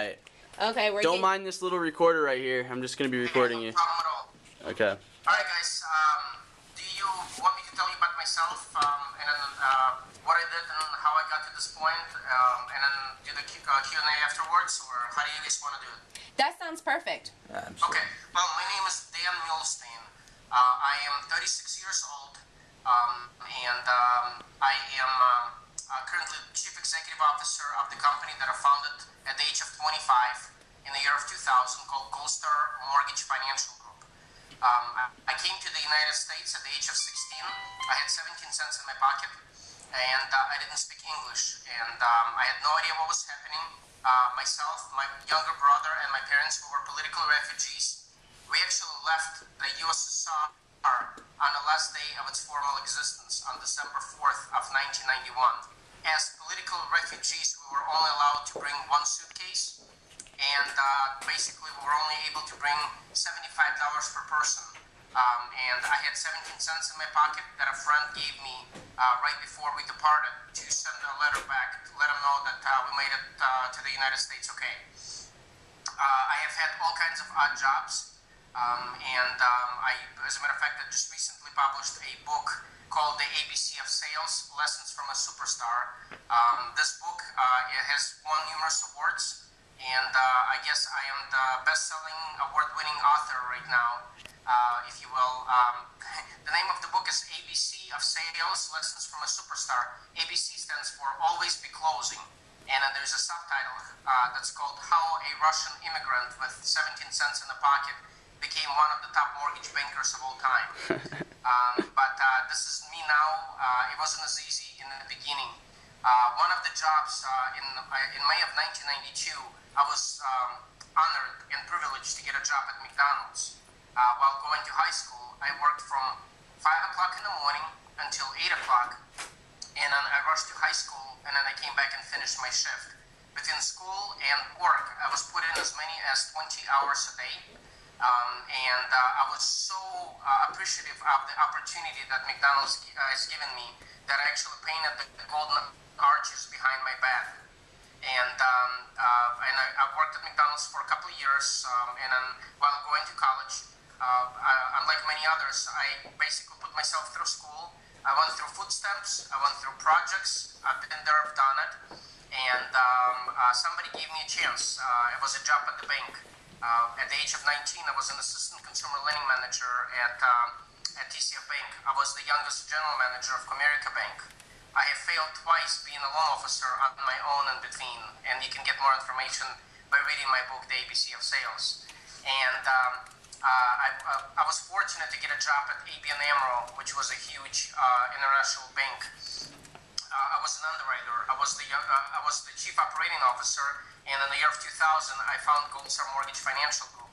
Right. Okay, we're Don't mind this little recorder right here. I'm just gonna be recording you. No problem at all. Okay. Alright guys, do you want me to tell you about myself, and then what I did and how I got to this point, and then do the Q&A afterwards, or how do you guys want to do it? That sounds perfect. Okay, well, my name is Dan Milstein. I am 36 years old, and I am currently the Chief Executive Officer of the company that I founded at the age of 25 in the year of 2000 called Goldstar Mortgage Financial Group. I came to the United States at the age of 16. I had 17 cents in my pocket, and I didn't speak English, and I had no idea what was happening. Myself, my younger brother, and my parents, who were political refugees, we actually left the USSR on the last day of its formal existence on December 4th of 1991. As political refugees, we were only allowed to bring one suitcase, and basically we were only able to bring $75 per person. And I had 17 cents in my pocket that a friend gave me right before we departed to send a letter back to let them know that we made it to the United States okay. I have had all kinds of odd jobs, and I, as a matter of fact, I just recently published a book called The ABC of Sales, Lessons from a Superstar. This book it has won numerous awards, and I guess I am the best-selling, award-winning author right now, if you will. The name of the book is ABC of Sales, Lessons from a Superstar. ABC stands for Always Be Closing, and there's a subtitle that's called How a Russian Immigrant with 17 cents in the Pocket became one of the top mortgage bankers of all time. But this is me now. It wasn't as easy in the beginning. One of the jobs in May of 1992, I was honored and privileged to get a job at McDonald's. While going to high school, I worked from 5 o'clock in the morning until 8 o'clock, and then I rushed to high school, and then I came back and finished my shift. Between school and work, I was put in as many as 20 hours a day, and I was so appreciative of the opportunity that McDonald's has given me that I actually painted the golden arches behind my bed. And I worked at McDonald's for a couple of years, and then while going to college, unlike many others, I basically put myself through school. I went through food stamps, I went through projects, I've been there, I've done it, and somebody gave me a chance. It was a job at the bank. At the age of 19, I was an assistant consumer lending manager at TCF Bank. I was the youngest general manager of Comerica Bank. I have failed twice being a loan officer on my own in between, and you can get more information by reading my book, The ABC of Sales. And I was fortunate to get a job at ABN AMRO, which was a huge international bank. I was an underwriter. I was the chief operating officer, and in the year of 2000, I found Goldstar Mortgage Financial Group.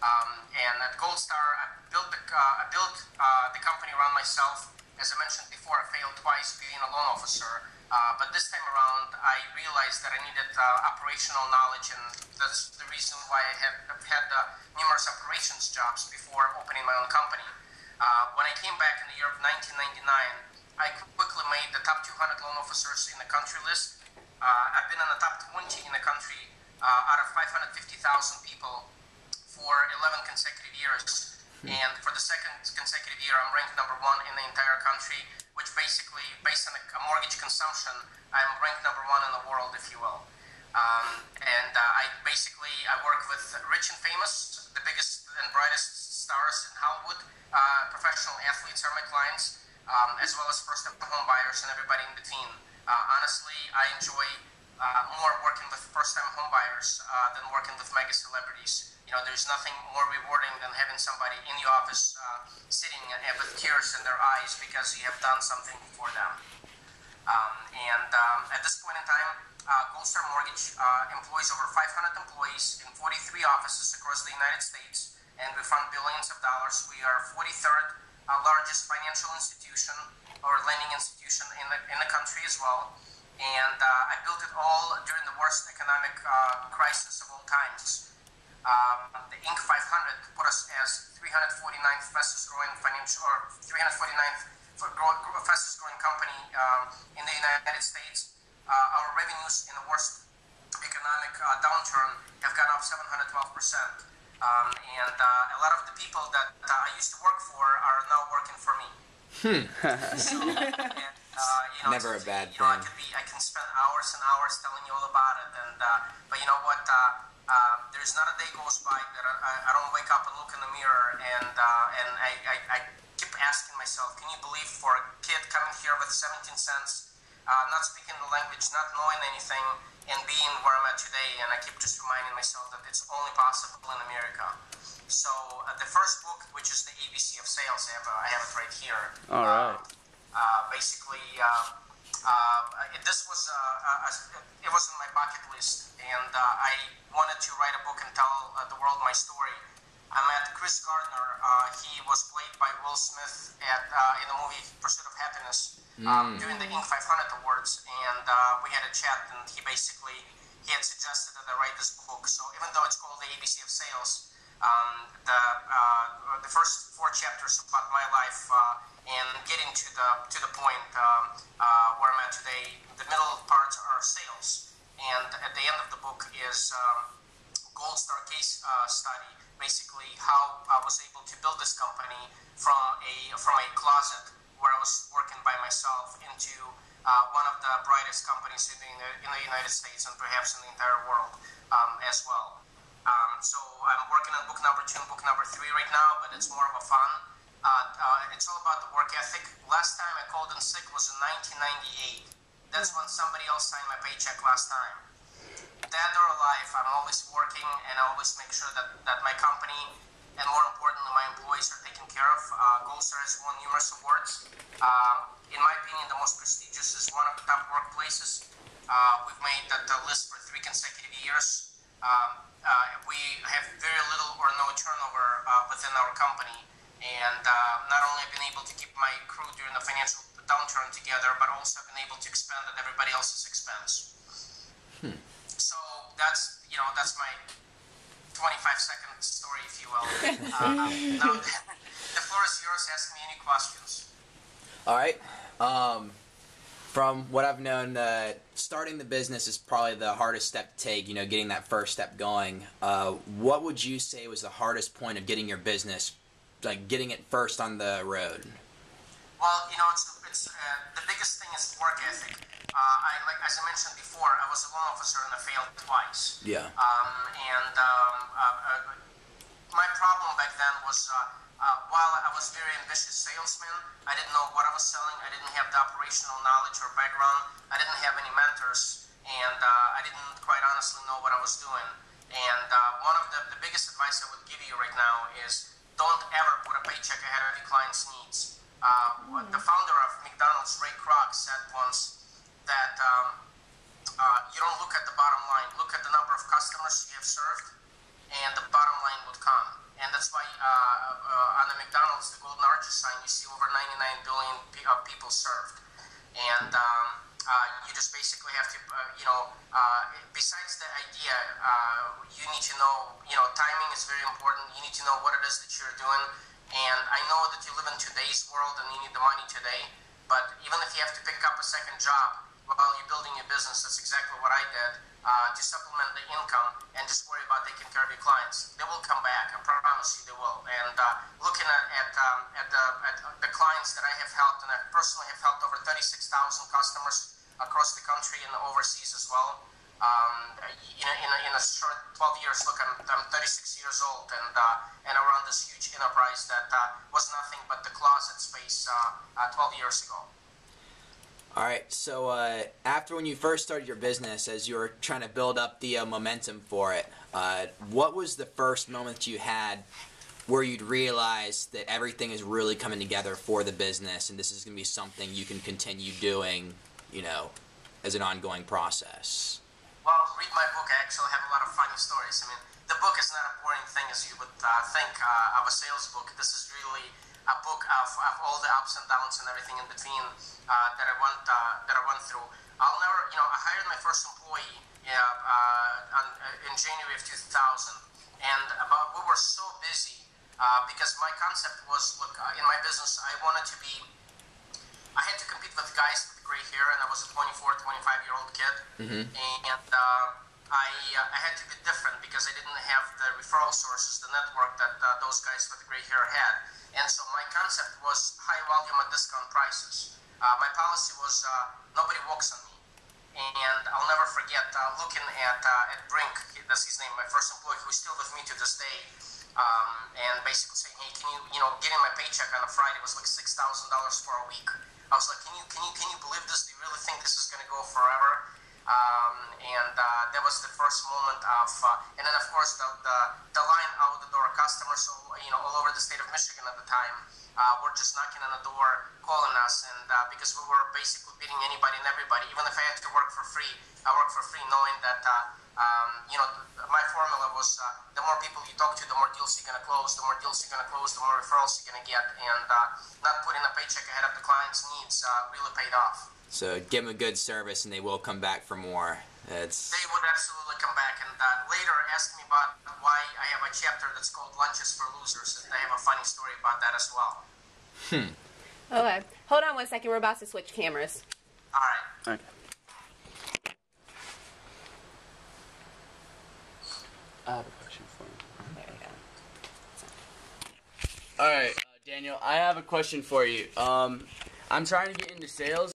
And at Goldstar, I built the company around myself. As I mentioned before, I failed twice being a loan officer, but this time around, I realized that I needed operational knowledge, and that's the reason why I've had numerous operations jobs before opening my own company. When I came back in the year of 1999, I quickly made the top 200 loan officers in the country list. I've been in the top 20 in the country out of 550,000 people for 11 consecutive years. And for the second consecutive year, I'm ranked number 1 in the entire country, which basically, based on a mortgage consumption, I'm ranked number 1 in the world, if you will. I work with rich and famous, the biggest and brightest stars in Hollywood. Professional athletes are my clients, as well as first-time home buyers and everybody in between. Honestly, I enjoy more working with first-time home buyers than working with mega celebrities. You know, there's nothing more rewarding than having somebody in the office sitting with tears in their eyes because you have done something for them. At this point in time, Goldstar Mortgage employs over 500 employees in 43 offices across the United States, and we fund billions of dollars. We are 43rd largest financial institution or lending institution in the country as well. And I built it all during the worst economic crisis of all times. The Inc. 500 put us as 349th fastest growing financial, or 349th fastest growing company in the United States. Our revenues in the worst economic economic downturn have gone up 712%. And a lot of the people that I used to work for are now working for me. So, Never a bad thing. I can spend hours and hours telling you all about it. And but you know what? There's not a day goes by that I don't wake up and look in the mirror and I keep asking myself, can you believe for a kid coming here with 17 cents, not speaking the language, not knowing anything, and being where I'm at today? And I keep just reminding myself that it's only possible in America. So the first book, which is the ABC of Sales, I have it right here. All right. Basically, this was it was on my bucket list, and I wanted to write a book and tell the world my story. I met Chris Gardner. He was played by Will Smith in the movie Pursuit of Happiness during the Inc. 500 Awards, and we had a chat, and he had suggested that I write this book. So even though it's called the ABC of Sales, the first 4 chapters about my life and getting to the point where I'm at today, the middle parts are sales, and at the end of the book is Gold Star case study, basically how I was able to build this company from a closet where I was working by myself into one of the brightest companies in the United States and perhaps in the entire world as well. So I'm working on book number 2 and book number 3 right now, but it's more of a fun. It's all about the work ethic. Last time I called in sick was in 1998. That's when somebody else signed my paycheck last time. Dead or alive, I'm always working, and I always make sure that my company, and more importantly, my employees are taken care of. Gold Star has won numerous awards. In my opinion, the most prestigious is one of the top workplaces. We've made the list for 3 consecutive years. We have very little or no turnover within our company, and not only have been able to keep my crew during the financial downturn together, but also have been able to expand at everybody else's expense. So that's my 25-second story, if you will. Now, the floor is yours. Ask me any questions. All right. From what I've known, starting the business is probably the hardest step to take, getting that first step going. What would you say was the hardest point of getting your business, like getting it first on the road? Well, it's the biggest thing is work ethic. As I mentioned before, I was a loan officer and I failed twice. Yeah. My problem back then was while I was a very ambitious salesman, I didn't know what I was selling. I didn't have the operational knowledge or background. I didn't have any mentors, and I didn't quite honestly know what I was doing. And one of the biggest advice I would give you right now is don't ever put a paycheck ahead of your client's needs. The founder of McDonald's, Ray Kroc, said once that you don't look at the bottom line, look at the number of customers you have served, and the bottom line would come. And that's why on the McDonald's, the golden arches sign, you see over 99 billion people served. And you just basically have to, besides the idea, you need to know, timing is very important. You need to know what it is that you're doing. And I know that you live in today's world and you need the money today, but even if you have to pick up a second job while you're building your business, that's exactly what I did, to supplement the income and just worry about taking care of your clients. They will come back, I promise you they will. And looking at the clients that I have helped, and I personally have helped over 36,000 customers across the country and overseas as well. In a short 12 years, look, I'm 36 years old, and I run this huge enterprise that was nothing but the closet space 12 years ago. All right, so after when you first started your business, as you were trying to build up the momentum for it, what was the first moment you had where you'd realize that everything is really coming together for the business and this is going to be something you can continue doing, as an ongoing process? Well, read my book. I actually have a lot of funny stories. I mean, the book is not a boring thing as you would think of a sales book. This is really a book of all the ups and downs and everything in between that I went through. I'll never, I hired my first employee in January of 2000, and we were so busy because my concept was, look, in my business, I had to compete with guys with gray hair, and I was a 24, 25-year-old kid, and I had to be different because I didn't have the referral sources, the network that those guys with the gray hair had. And so my concept was high volume at discount prices. My policy was nobody walks on me. And I'll never forget looking at Brink, that's his name, my first employee, who's still with me to this day, and basically saying, hey, can you getting my paycheck on a Friday was like $6,000 for a week. I was like, can you believe this? Do you really think this is going to go forever? And that was the first moment of, and then of course the line out the door, customers, all over the state of Michigan at the time, were just knocking on the door, calling us, and because we were basically beating anybody and everybody. Even if I had to work for free, I worked for free, knowing that my formula was the more people you talk to, the more deals you're gonna close. The more deals you're gonna close, the more referrals you're gonna get, and not putting a paycheck ahead of the client's needs really paid off. So give them a good service, and they will come back for more. They would absolutely come back, and later ask me about why I have a chapter that's called Lunches for Losers, and I have a funny story about that as well. Okay. Hold on one second. We're about to switch cameras. All right. Okay. I have a question for you. There we go. All right, Daniel, I have a question for you. I'm trying to get into sales.